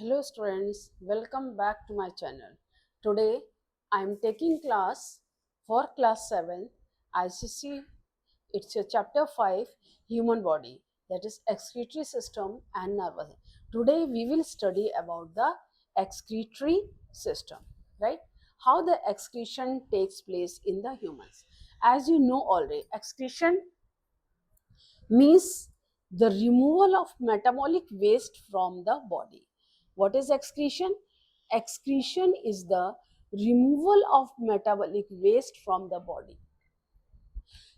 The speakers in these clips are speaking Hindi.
Hello students, welcome back to my channel. Today I am taking class for class 7 ICC. It's a chapter 5 human body, that is excretory system and nervous. Today we will study about the excretory system, right? How the excretion takes place in the humans. As you know already, excretion means the removal of metabolic waste from the body. What is excretion? Excretion is the removal of metabolic waste from the body.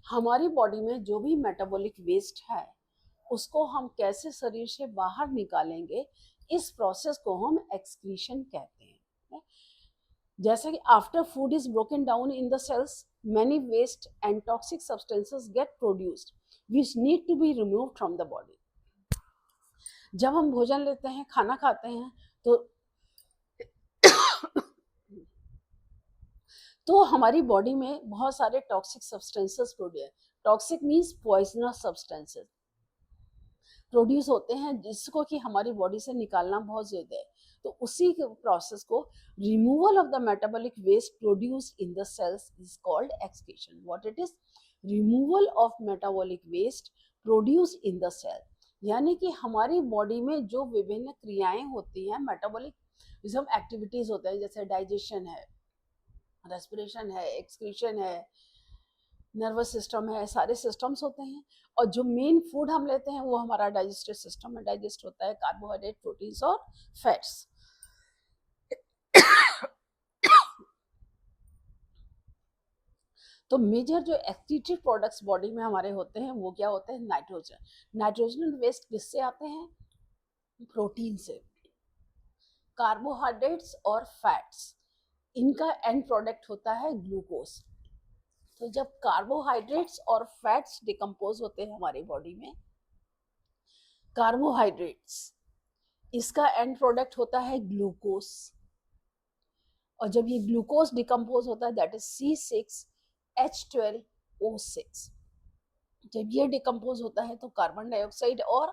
हमारी बॉडी में जो भी मेटाबॉलिक वेस्ट है उसको हम कैसे शरीर से बाहर निकालेंगे, इस प्रोसेस को हम एक्सक्रीशन कहते हैं. जैसे कि after food is broken down in the cells, many waste and toxic substances get produced which need to be removed from the body. जब हम भोजन लेते हैं, खाना खाते हैं, तो हमारी बॉडी में बहुत सारे toxic substances produce, toxic means poisonous substances produce होते हैं जिसको कि हमारी बॉडी से निकालना बहुत ज़रूरी है. तो उसी प्रोसेस को removal of the metabolic waste produce in the cells is called excretion. What it is? Removal of metabolic waste produce in the cell. यानी कि हमारी बॉडी में जो विभिन्न क्रियाएं होती हैं, मेटाबॉलिक जिसम एक्टिविटीज होते हैं, जैसे डाइजेशन है, रेस्पिरेशन है, एक्सक्रीशन है, नर्वस सिस्टम है, सारे सिस्टम्स होते हैं. और जो मेन फूड हम लेते हैं वो हमारा डाइजेस्टिव सिस्टम में डाइजेस्ट होता है, कार्बोहाइड्रेट, प्रोटीन्स और फैट्स. तो मेजर जो एक्सक्रीटेड प्रोडक्ट्स बॉडी में हमारे होते हैं वो क्या होते हैं? नाइट्रोजन. नाइट्रोजन वेस्ट किससे आते हैं? प्रोटीन से. कार्बोहाइड्रेट्स और फैट्स, इनका एंड प्रोडक्ट होता है ग्लूकोज. तो जब कार्बोहाइड्रेट्स और फैट्स डिकम्पोज होते हैं हमारी बॉडी में, कार्बोहाइड्रेट्स, इसका एंड प्रोडक्ट होता है ग्लूकोज. और जब ये ग्लूकोज डिकम्पोज होता है, दैट इज C6H12O6. जब ये डिकम्पोज होता है तो कार्बन डाइऑक्साइड और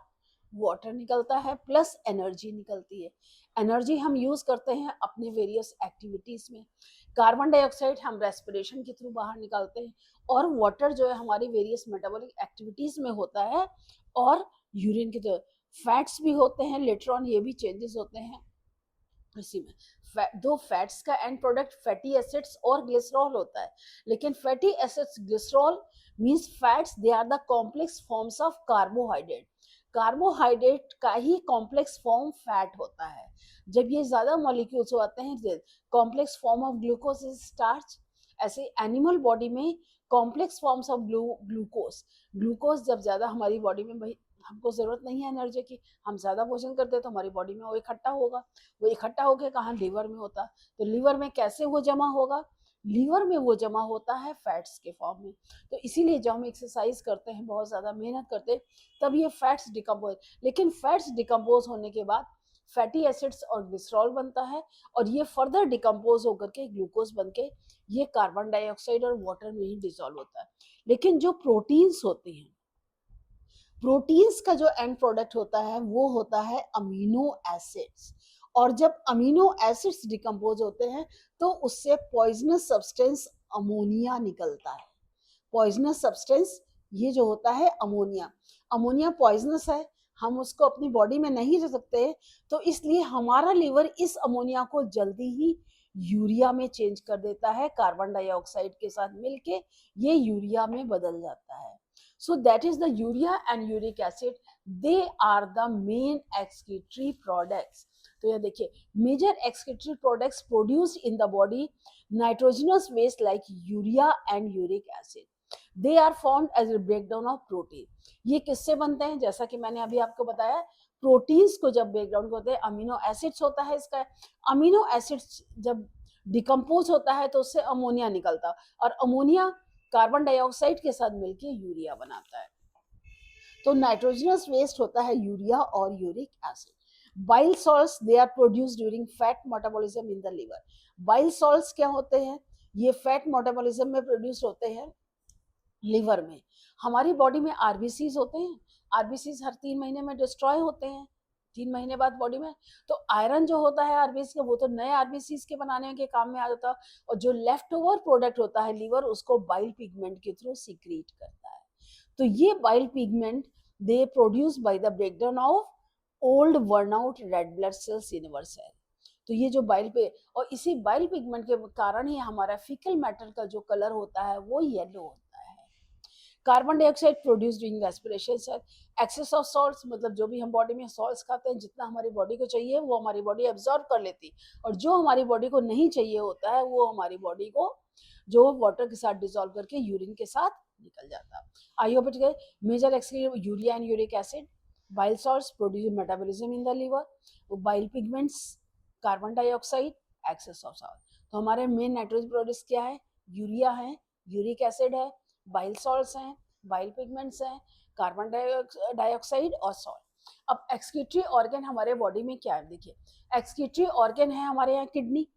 वाटर निकलता है, प्लस एनर्जी निकलती है. एनर्जी हम यूज करते हैं अपने वेरियस एक्टिविटीज में. कार्बन डाइऑक्साइड हम रेस्पिरेशन के थ्रू बाहर निकालते हैं, और वाटर जो है हमारी वेरियस मेटाबॉलिक एक्टिविटीज में होता है, और यूरिन के थ्रू. फैट्स भी होते हैं लेटर ऑन, ये भी चेंजेस होते हैं इसी में. दो फैट्स का एंड प्रोडक्ट फैटी एसिड्स और ग्लिसरॉल होता है. लेकिन fatty acids, glycerol means fats, they are the complex forms of carbohydrate. Carbohydrate का ही कॉम्प्लेक्स फॉर्म फैट होता है. जब ये ज्यादा मॉलिक्यूल्स होते हैं, complex form of glucose is starch. ऐसे एनिमल बॉडी में complex forms of glucose. Glucose जब ज्यादा हमारी बॉडी में, भाई हमको जरूरत नहीं है एनर्जी की, हम ज्यादा भोजन करते हैं तो हमारी बॉडी में वो इकट्ठा होगा. वो इकट्ठा होकर कहाँ? लीवर में होता. तो लीवर में कैसे वो जमा होगा? लीवर में वो जमा होता है फैट्स के फॉर्म में. तो इसीलिए जब हम एक्सरसाइज करते हैं, बहुत ज्यादा मेहनत करते हैं, तब ये फैट्स डिकम्पोज. लेकिन फैट्स डिकम्पोज होने के बाद फैटी एसिड्स और ग्लिसरॉल बनता है, और ये फर्दर डिकम्पोज होकर के ग्लूकोज बन के ये कार्बन डाइऑक्साइड और वाटर में ही डिसॉल्व होता है. लेकिन जो प्रोटीन्स होते हैं, प्रोटीन्स का जो एंड प्रोडक्ट होता है वो होता है अमीनो एसिड्स. और जब अमीनो एसिड्स डिकम्पोज होते हैं तो उससे पॉइजनस सब्सटेंस अमोनिया निकलता है. पॉइजनस सब्सटेंस ये जो होता है अमोनिया, अमोनिया पॉइजनस है, हम उसको अपनी बॉडी में नहीं रख सकते. तो इसलिए हमारा लीवर इस अमोनिया को जल्दी ही यूरिया में चेंज कर देता है. कार्बन डाइऑक्साइड के साथ मिलके ये यूरिया में बदल जाता है. So that is the urea and uric acid. They are the main excretory products. तो ये देखिए, major excretory products produced in the body, nitrogenous waste like urea and uric acid. They are formed as a breakdown of protein. ये किससे बनते हैं? जैसा कि मैंने अभी आपको बताया, प्रोटीन्स को जब ब्रेकडाउन होते हैं, अमीनो एसिड्स होता है इसका. अमीनो एसिड्स जब डिकम्पोज होता है तो उससे अमोनिया निकलता, और अमोनिया कार्बन डाइऑक्साइड के साथ मिलकर यूरिया बनाता है. तो नाइट्रोजनस वेस्ट होता है यूरिया और uric acid. Bile salts, they are produced during fat metabolism in the liver. Bile salts क्या होते हैं? ये फैट मेटाबॉलिज्म में प्रोड्यूस होते हैं लिवर में. हमारी बॉडी में आरबीसीज होते हैं. आरबीसीज हर 3 महीने में डिस्ट्रॉय होते हैं, 3 महीने बाद बॉडी में। तो आयरन जो होता है आरबीसी का, वो तो नए आरबीसी के बनाने के काम में आ जाता है, और जो लेफ्ट ओवर प्रोडक्ट होता है लीवर, उसको बाइल पिगमेंट के थ्रू सीक्रेट करता है। तो ये bile pigment they produce by the breakdown of old worn out red blood cells in our cell. तो ये जो बाइल पे, और इसी बाइल पिगमेंट के कारण ही हमारा फीकल मैटर का जो कलर होता है वो येलो होता है। Carbon dioxide produce during respiration sir. Excess of salts, मतलब जो भी हम बॉडी में सॉल्ट्स खाते हैं, जितना हमारी बॉडी को चाहिए वो हमारी बॉडी एब्जॉर्ब कर लेती, और जो हमारी बॉडी को नहीं चाहिए होता है वो हमारी बॉडी को जो वाटर के साथ डिसॉल्व करके यूरिन के साथ निकल जाता है। आई होप इट गए। Major excrete urea and uric acid, bile salts produce metabolism in the liver, bile pigments, carbon dioxide, excess of salt. तो हमारे मेन नाइट्रोजन प्रोड्यूस क्या है? यूरिया है, यूरिक एसिड है, बाइल सॉल्ट्स हैं, बाइल पिगमेंट्स हैं, कार्बन डाइऑक्साइड और सॉल्ट। अब एक्सक्रीटरी ऑर्गन हमारे बॉडी में क्या है? देखिए, एक्सक्रीटरी ऑर्गन है हमारे यहाँ kidney.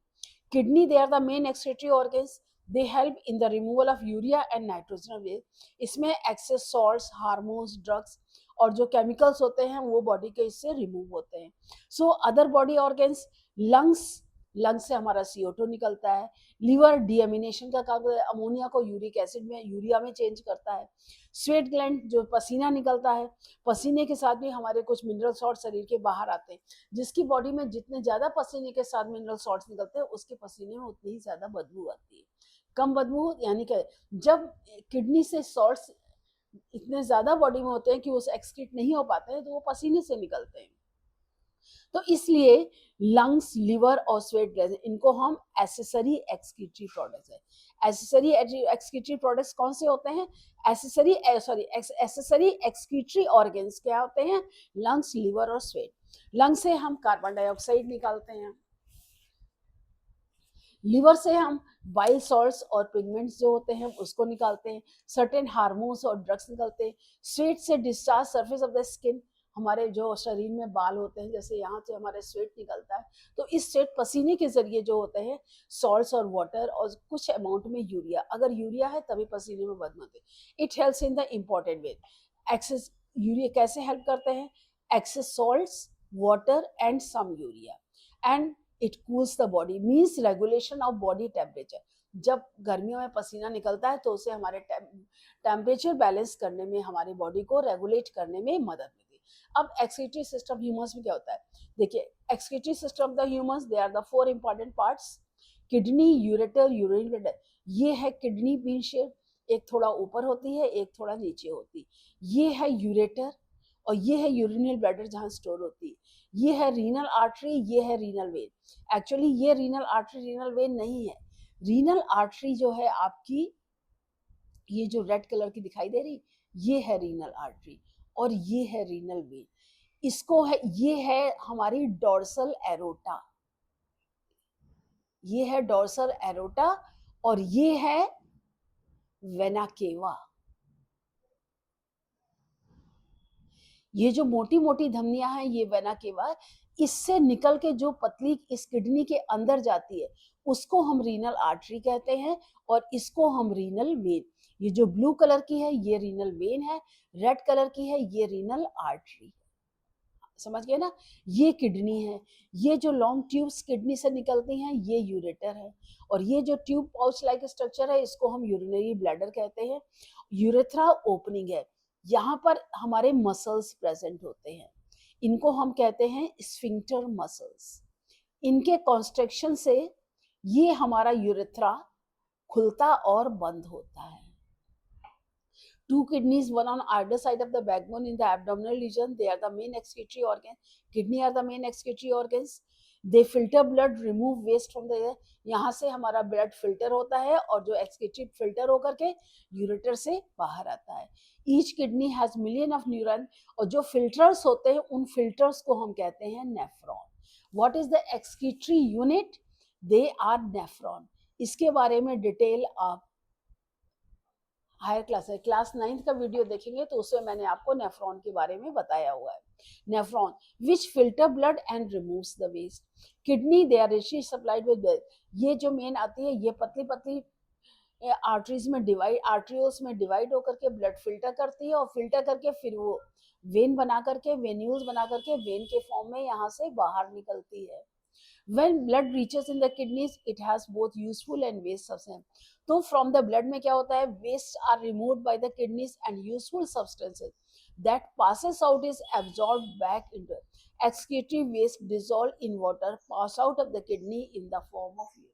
Kidney, they are the main excretory organs. They help in the removal of urea and nitrogen waste. इसमें excess salts, hormones, drugs और जो chemicals होते हैं वो बॉडी के इससे रिमूव होते हैं। So other body organs, lungs से हमारा CO2 निकलता है। लीवर डीएमिनेशन का काम, अमोनिया को यूरिक एसिड में, यूरिया में चेंज करता है। स्वेट ग्लैंड, जो पसीना निकलता है, पसीने के साथ भी हमारे कुछ मिनरल सॉल्ट शरीर के बाहर आते हैं। जिसकी बॉडी में जितने ज्यादा पसीने के साथ मिनरल सॉल्ट्स निकलते हैं, उसके पसीने में उतनी ही ज्यादा बदबू आती है। कम बदबू यानी कि जब किडनी से सॉल्ट्स इतने ज्यादा बॉडी में होते हैं कि वो एक्सक्रीट नहीं हो पाते हैं, तो वो पसीने से निकलते हैं। तो इसलिए लंग्स, लिवर और स्वेट ग्लैंड, इनको हम एसेसरी एक्सक्रीटरी प्रोडक्ट्स है। एसेसरी एक्सक्रीटरी प्रोडक्ट्स कौन से होते हैं? एसेसरी एक्सक्रीटरी ऑर्गन्स क्या होते हैं? लंग्स, लिवर और स्वेट। लंग से हम कार्बन डाइऑक्साइड निकालते हैं, लिवर से हम बाइल सॉल्ट्स और पिगमेंट्स जो होते हैं उसको निकालते हैं, सर्टेन हार्मोन्स और ड्रग्स निकलते हैं। स्वेट से discharge surface of the skin, हमारे जो शरीर में बाल होते हैं, जैसे यहाँ से हमारे स्वेट निकलता है, तो इस स्वेट पसीने के जरिए जो होते हैं सॉल्ट्स और वाटर और कुछ अमाउंट में यूरिया, अगर यूरिया है तभी पसीने में बदबू होती है। It helps in the important way. Excess urea कैसे हेल्प करते हैं? Excess salts, water and some urea, and it cools the body, means regulation of body temperature. जब गर्मियों में पसीना निकलता है तो उसे हमारे टेम्परेचर बैलेंस करने में, हमारी बॉडी को रेगुलेट करने में मदद मिलती है। अब एक्सक्रीटरी सिस्टम ह्यूमंस में क्या होता है? देखिए, excretory system of the humans, they are the 4 important parts. Kidney, ureter, urine bladder. ये है किडनी बीन शेप, एक थोड़ा ऊपर होती है, एक थोड़ा नीचे होती है। ये है यूरेटर, और ये है यूरिनल ब्लैडर जहाँ स्टोर होती है। ये है रीनल आर्टरी, ये है रीनल वेन। एक्चुअली ये रीनल आर्टरी रीनल वेन नहीं है। रीनल आर्टरी जो है आपकी, ये जो रेड कलर की दिखाई दे रही, ये है रीनल आर्टरी, और ये है रीनल वेन। इसको है, ये है हमारी डोर्सल एरोटा, ये है डोर्सल एरोटा, और ये है वेना केवा। ये जो मोटी मोटी धमनियां हैं ये वेना केवा, इससे निकल के जो पतली इस किडनी के अंदर जाती है उसको हम रीनल आर्टरी कहते हैं, और इसको हम रीनल वेन। ये जो ब्लू कलर की है ये रीनल वेन है, रेड कलर की है ये रीनल आर्टरी। समझ गए ना? ये किडनी है। ये जो लॉन्ग ट्यूब्स किडनी से निकलती हैं ये यूरेटर है, और ये जो ट्यूब पाउच लाइक स्ट्रक्चर है इसको हम यूरिनरी ब्लैडर कहते हैं। यूरेथ्रा ओपनिंग है, यहाँ पर हमारे मसल्स प्रेजेंट होते हैं, इनको हम कहते हैं स्फिंक्टर मसल्स। इनके कॉन्स्ट्रक्शन से ये हमारा यूरेथ्रा खुलता और बंद होता है। Two kidneys, one on either side of the backbone in the abdominal region. They are the main excretory organ. Kidney are the main excretory organs. They filter blood, remove waste from the air. यहाँ से हमारा ब्लड फिल्टर होता है, और जो एक्सक्रीटेड फिल्टर होकर के यूरेटर से बाहर आता है। Each kidney has million of neuron, और जो फिल्टर्स होते हैं उन फिल्टर्स को हम कहते हैं nephron. What is the excretory unit? They are nephron. इसके बारे में डिटेल आप हायर क्लास है, क्लास 9th का वीडियो देखेंगे तो उसमें मैंने आपको नेफ्रॉन के बारे में बताया हुआ है। Nephron which filter blood and removes the waste. Kidney, they are richly supplied with blood. ये जो मेन आती है ये पतली पतली आर्टरीज में डिवाइड, आर्ट्रियोल्स में डिवाइड होकर के ब्लड फिल्टर करती है, और फिल्टर करके फिर वो वेन बना करके, वेन्यूल्स बना करके वेन के फॉर्म में यहाँ से बाहर निकलती है। When blood reaches in the kidneys, it has both useful and waste substance. तो from the blood में क्या होता है, waste are removed by the kidneys and useful substances that passes out is absorbed back into excretory waste dissolved in water pass out of the kidney in the form of urine.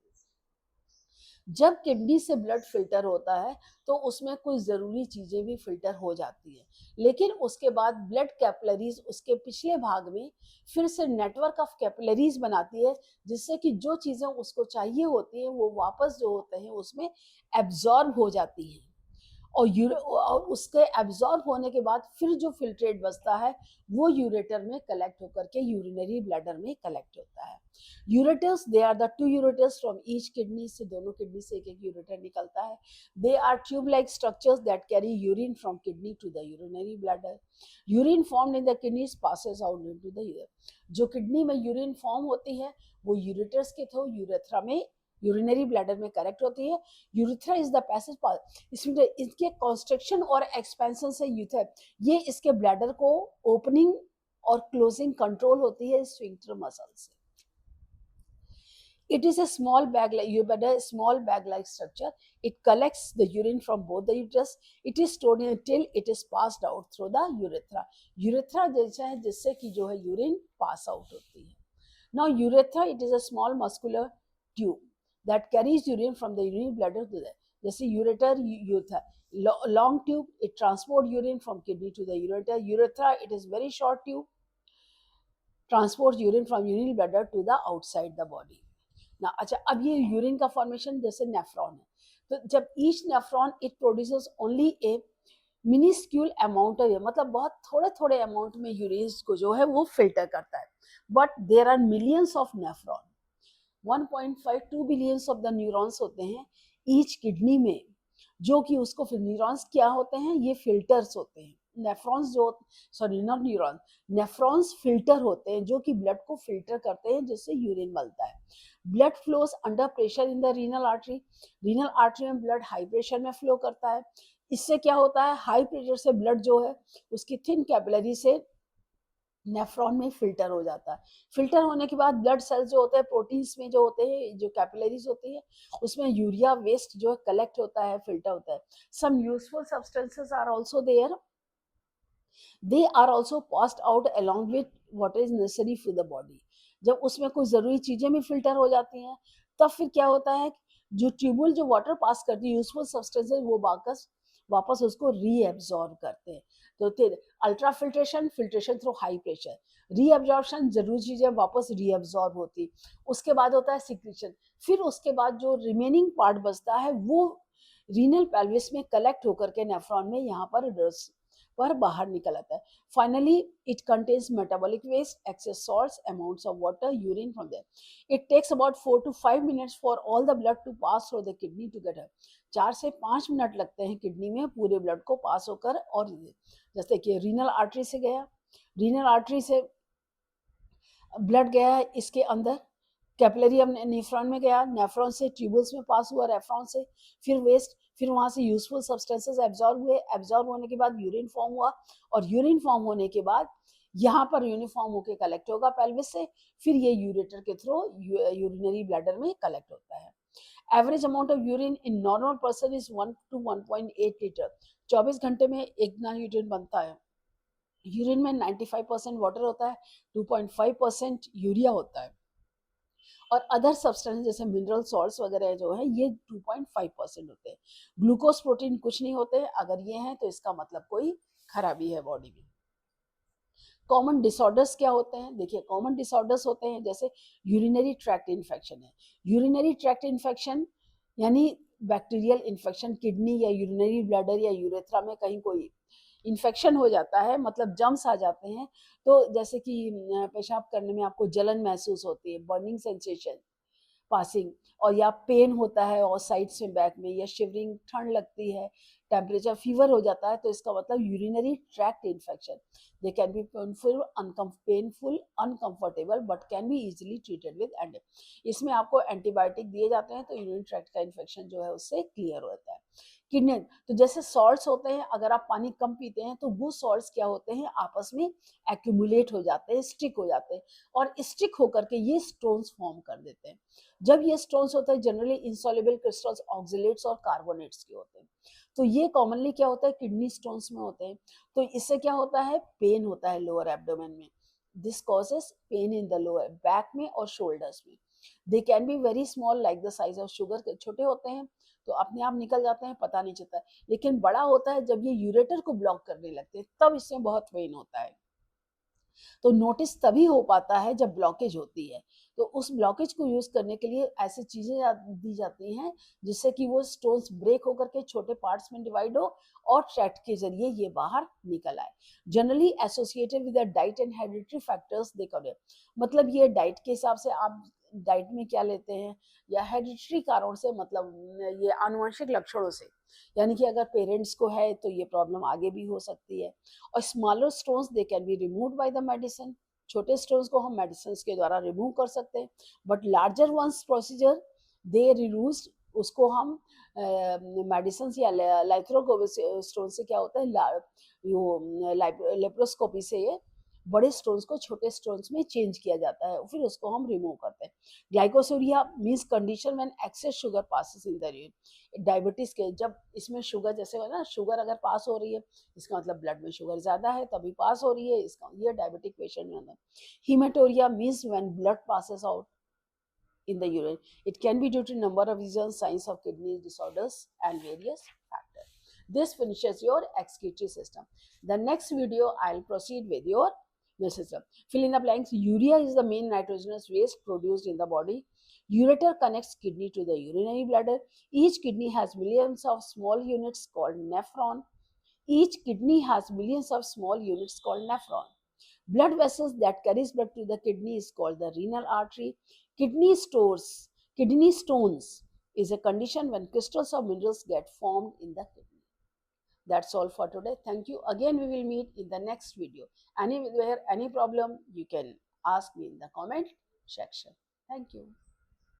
जब किडनी से ब्लड फिल्टर होता है तो उसमें कुछ ज़रूरी चीज़ें भी फिल्टर हो जाती हैं, लेकिन उसके बाद ब्लड कैपिलरीज उसके पिछले भाग में फिर से नेटवर्क ऑफ कैपिलरीज बनाती है, जिससे कि जो चीज़ें उसको चाहिए होती हैं वो वापस जो होते हैं उसमें एब्जॉर्ब हो जाती हैं। और उसके एब्जॉर्ब होने के बाद फिर जो फिल्ट्रेट बचता है वो यूरेटर में कलेक्ट होकर के यूरिनरी ब्लैडर में कलेक्ट होता है। Ureters, they are the two ureters from each kidney, से दोनों किडनी से एक एक यूरेटर निकलता है। They are tube like structures that carry urine from kidney to the urinary bladder. Urine formed in the kidneys passes out into the ureter. जो किडनी में यूरिन फॉर्म होती है वो यूरेटर्स के थ्रू यूरेथ्रा में, यूरिनरी ब्लैडर में कलेक्ट होती है। Urethra is the passage path. इसमें इसके कंस्ट्रक्शन और एक्सपेंशन से यूरेथ्रा, ये इसके ब्लैडर को ओपनिंग और क्लोजिंग कंट्रोल होती है स्फिंक्टर मसल से। It is a small bag like small bag like structure. It collects the urine from both the uterus. It is stored until it is passed out through the urethra. Urethra जैसा है जिससे कि जो है यूरिन पास आउट होती है। Now urethra, it is a small muscular tube that carries urine from the urinary bladder to the, जैसे urethra long tube, it transport urine from kidney to the ureter. Urethra, it is very short tube, transports urine from urinary bladder to the outside the body. ना अच्छा, अब ये यूरिन का फॉर्मेशन जैसे नेफ्रॉन है, तो जब each nephron it produces only A minuscule amount of, मतलब बहुत थोड़े थोड़े अमाउंट में यूरिन को जो है वो फिल्टर करता है, but there are millions of nephron, 1.52 billions of the neurons होते हैं ईच किडनी में, जो कि उसको फिर न्यूरॉन्स क्या होते हैं, ये फिल्टर्स होते हैं। नेफ्रॉन्स जो, sorry not neuron, nephrons filter होते हैं जो कि ब्लड को फिल्टर करते हैं जिससे यूरिन बनता है। Blood flows under pressure in the renal artery. Renal artery में ब्लड हाई प्रेशर में फ्लो करता है। इससे क्या होता है, हाई प्रेशर से ब्लड जो है उसकी थिन कैपिलरी से नेफ्रॉन में फिल्टर हो जाता है। फिल्टर होने के बाद ब्लड सेल्स जो होते हैं, प्रोटीन्स में जो होते हैं, जो कैपिलरीज होती है उसमें यूरिया वेस्ट जो है कलेक्ट होता है, फिल्टर होता है। Some useful substances are also there, they are also passed out along with what is necessary for the body. जब उसमें कुछ जरूरी चीजें भी फिल्टर हो जाती हैं तब फिर क्या होता है, जो ट्यूबुल जो वाटर पास करती है, यूजफुल सब्सटेंसेस, वो वापस उसको रीएब्जॉर्ब करते हैं। तो फिर ultra filtration, filtration through high pressure, reabsorption, जरूरी चीजें वापस रीअब्जॉर्ब होती। उसके बाद होता है सिक्रीशन, फिर उसके बाद जो रिमेनिंग पार्ट बचता है वो रीनल पेल्विस में कलेक्ट होकर के नेफ्रॉन में यहाँ पर बाहर निकल आता है। Finally it contains metabolic waste, excess salts, amounts of water, urine from there. It takes about 4 to 5 minutes for all the blood to pass through the kidney to get, 4 से 5 मिनट लगते हैं किडनी में पूरे ब्लड को पास होकर। और जैसे कि रीनल आर्टरी से गया, रीनल आर्टरी से ब्लड गया इसके अंदर, कैपिलरी अब नेफ्रॉन में गया, नेफ्रॉन से ट्यूबल्स में पास हुआ, रेफ्रॉन से फिर वेस्ट, फिर वहां से यूजफुल सब्सटेंसेस एब्जॉर्ब हुए, एब्जॉर्ब होने के बाद यूरिन फॉर्म हुआ, और यूरिन फॉर्म होने के बाद यहाँ पर यूनिफॉर्म होकर कलेक्ट होगा पेल्विस से, फिर ये यूरेटर के थ्रू यूरिनरी ब्लैडर में कलेक्ट होता है। Average amount of urine in normal person is 1 to 1.8 litre. 24 घंटे में एक गिलास यूरिन बनता है। यूरिन में 95% वाटर होता है, 2.5% यूरिया होता है, और अदर सब्सटेंस जैसे मिनरल सॉल्ट्स वगैरह जो है ये 2.5% होते हैं। ग्लूकोज प्रोटीन कुछ नहीं होते, अगर ये हैं तो इसका मतलब कोई खराबी है बॉडी में। कॉमन डिसऑर्डर्स क्या होते हैं, देखिए कॉमन डिसऑर्डर्स होते हैं जैसे यूरिनरी ट्रैक्ट इन्फेक्शन है। यूरिनरी ट्रैक्ट इन्फेक्शन यानी बैक्टीरियल इन्फेक्शन, किडनी या यूरिनरी ब्लैडर या यूरेथ्रा में कहीं कोई इन्फेक्शन हो जाता है, मतलब जम्स आ जाते हैं, तो जैसे कि पेशाब करने में आपको जलन महसूस होती है, बर्निंग सेंसेशन, पासिंग, और या पेन होता है और साइड्स में बैक में, या शिवरिंग, ठंड लगती है, टेम्परेचर फीवर हो जाता है तो इसका मतलब urinary tract infection. They can B painful uncomfortable but can be easily treated with anti. इसमें आपको एंटीबायोटिक दिए जाते हैं तो यूरिन ट्रैक्ट का इन्फेक्शन जो है उससे क्लियर होता है। किडनी, तो जैसे सॉल्ट्स होते हैं, अगर आप पानी कम पीते हैं तो वो सॉल्ट्स क्या होते हैं, आपस में एक्यूमुलेट हो जाते हैं, स्टिक हो जाते हैं, और स्टिक होकर के ये स्टोन्स फॉर्म कर देते हैं। जब ये स्टोन्स होते हैं जनरली इंसॉल्युबल क्रिस्टल्स, ऑक्सलेट्स और कार्बोनेट्स के होते हैं। तो ये कॉमनली क्या होता है, किडनी स्टोन्स में होते हैं। तो इससे क्या होता है, पेन होता है लोअर एब्डोमेन में। This causes pain in the lower back में और शोल्डर्स में। दे can be very small like the size of sugar, के छोटे होते हैं तो अपने आप निकल जाते हैं, पता नहीं चलता है। लेकिन बड़ा होता है जब ये यूरेटर को ब्लॉक करने लगते हैं, तब इसमें बहुत पेन होता है। तो नोटिस तभी हो पाता है जब ब्लॉकेज होती है। तो उस ब्लॉकेज को यूज करने के लिए ऐसी चीजें दी जाती हैं जिससे कि वो स्टोन्स ब्रेक होकर के छोटे पार्ट्स में डिवाइड हो और ट्रैक्ट के जरिए ये बाहर निकल आए। Generally associated with diet and hereditary factors दे कर, मतलब ये डाइट के हिसाब से आप डाइट में क्या लेते हैं, या हेरिडिटरी कारणों से, मतलब ये आनुवंशिक लक्षणों से, यानी कि अगर पेरेंट्स को है तो ये प्रॉब्लम आगे भी हो सकती है। और smaller stones they can be removed by the medicine, छोटे स्टोन्स को हम मेडिसिन के द्वारा रिमूव कर सकते हैं। But larger ones procedure they reduced, उसको हम मेडिसिन या लाइथ्रोकोविक स्टोन से क्या होता है, लेप्रोस्कोपी से ये बड़े स्टोन्स को छोटे स्टोन्स में चेंज किया जाता है, फिर उसको हम रिमूव करते हैं। Glycosuria means condition when excess sugar passes in the urine. Diabetes के जब इसमें शुगर, जैसे है ना, शुगर अगर पास हो रही है इसका मतलब ब्लड में शुगर ज्यादा है, तभी पास हो रही है, इसका ये डायबिटिक पेशेंट में होता है। Haematuria means when blood passes out in the urine. It can be due to number of reasons, signs of kidney disorders and various factors. This finishes your excretory system. The next video I'll proceed with your nervous system. Fill in the blanks. Urea is the main nitrogenous waste produced in the body. Ureter connects kidney to the urinary bladder. Each kidney has millions of small units called nephron. Each kidney has millions of small units called nephron. Blood vessels that carries blood to the kidney is called the renal artery. Kidney stones is a condition when crystals of minerals get formed in the kidney. That's all for today. Thank you. Again, we will meet in the next video. Anywhere, any problem, you can ask me in the comment section. Thank you.